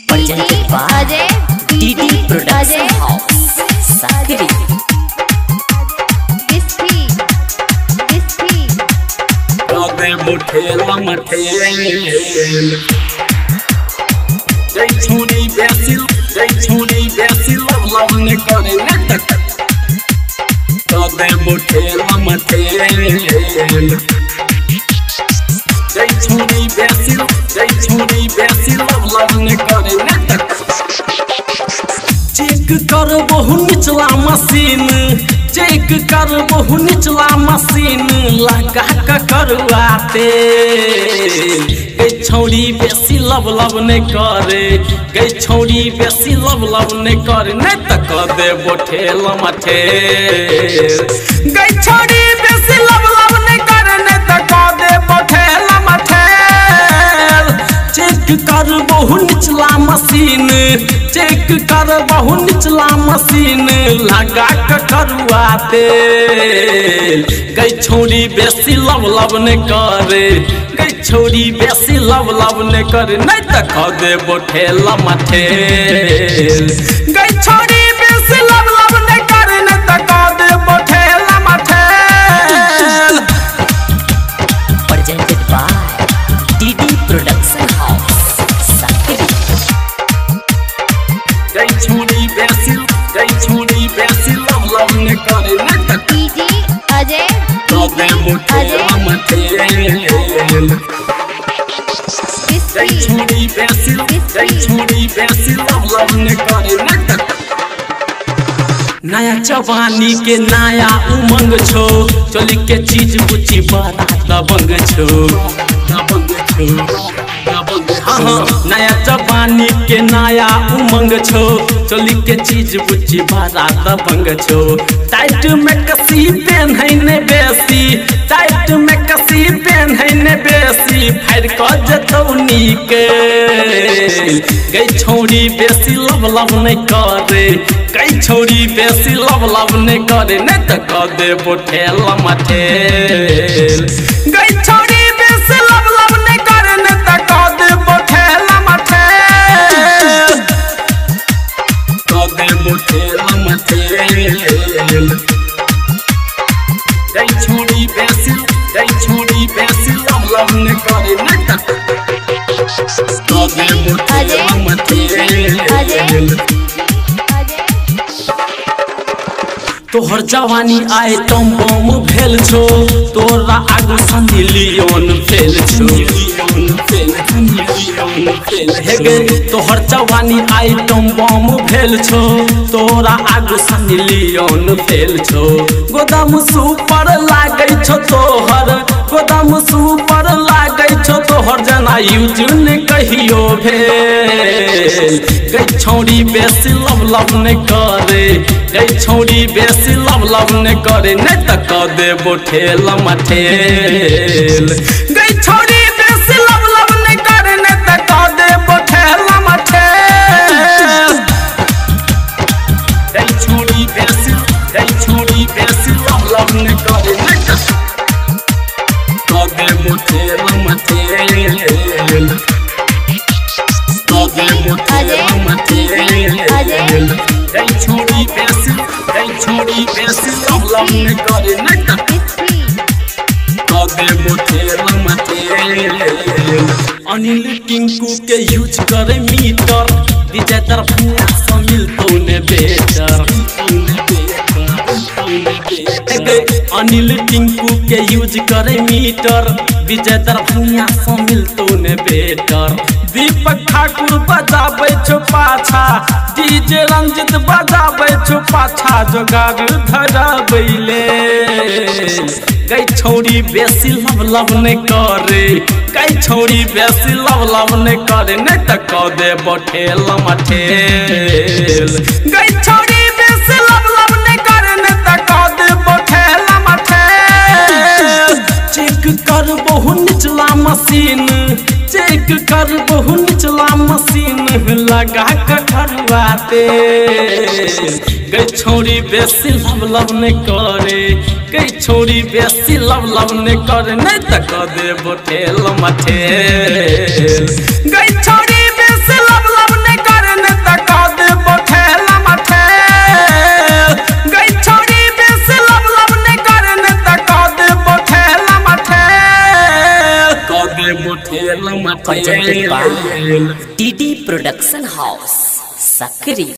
presented by DD Production House, Sakri. Jai chuni besil, love ne kare natak. Kade muthela mathel. Jai chuni besil, love ne kare natak. Check कर बहु निचला machine, check कर बहु निचला machine, लगा का करवाते गई छौड़ी बेसी लब ने करे, गई छौड़ी बेसी लब ने करे, नहीं तो कर दे बोठेल मठेल। गई छौड़ी बेसी लब ने करे, नहीं तो कर दे बोठेल मठेल। चेक कर बहु निचला मशीन, चेक कर बहु निचला मशीन, लगा के करवाते गई छौड़ी बेसी लब ने करे, गई छौड़ी बेसी लब ने करे, नहीं तो खा दे बोठेल मठेल। गई छौड़ी बेसी लब ने करे, नहीं तो खा दे बोठेल मठेल। Presented by DD Production House, Sakri. Jai chuni besil, love ne kare natak. DJ Ajay, Kade muthela mathel. Jai chuni besil, love ne kare natak. नया जवानी के नया उमंग छो, चोली के चीज बुची बड़ा दबंग छो। हाँ नया जवानी के नया उमंग छो, चोली के चीज बुची बड़ा दबंग छो। टाइट में कसी पेन है ने बेसी, टाइट में कसी पेन है ने बेसी, फायर कर जतौनी के गई छौड़ी बेसी लब नहीं करे, गई छौड़ी बेसी लब नहीं करे, नहीं तो कर दे बोठेल मठेल। गई छौड़ी बेसी लब नहीं करे, नहीं तो कर दे बोठेल मठेल। कर दे बोठेल मठेल। गई छौड़ी बेसी लब नहीं करे, नहीं तो कर दे बोठेल मठेल। तोहर जवानी आए तुम बम भेल छो, तोरा आगू सनी लियोन फेल छो। हे गे तोहर जवानी आए तुम बम भेल छो, तोरा आगू सनी लियोन फेल छो। गोदाम सुपर लागै छो तोहर, गोदाम सुपर लागै छो तोहर, जना यूज ने कहियो भेल। गई छौड़ी बेसी लब ने करे, गई छौड़ी बेसी लब ने करे, नहीं तो कर दे बोठेल मठेल। गई छौड़ी बेसी लब ने करे, नहीं तो कर दे बोठेल मठेल। गई छौड़ी बेसी लब ने करे, नहीं तो कर दे बोठेल मठेल। कर दे बोठेल मठेल। गई छौड़ी बेसी लब ने करे, नहीं तो कर दे बोठेल मठेल। अनिल टिंकू के यूज करे मीटर, विजय तरफ मिल तो ने बेटर। अनिल टिंकू के यूज करे मीटर, विजय तरफ मिल तो ने बेटर। दीपक ठाकुर बजाबै छो पाछा, डीजे रंजित बजाबै छो पाछा, जोगाड़ धरबैले गई छौड़ी बेसी लब ने करे, गई छौड़ी बेसी लब ने करे, नहीं तो कर दे बोठेल मठेल। गई छौड़ी बेसी लब ने करे, नहीं तो कर दे बोठेल मठेल। चेक कर बहु निचला मशीन, चेक कर बहु निचला मशीन, लगा के करवाते गई छौड़ी बेसी लब ने करे, गई छौड़ी बेसी लब ने करे, नहीं तो कर दे बोठेल मठेल। गई छौड़ी बेसी लब ने presented by DD Production House, Sakri।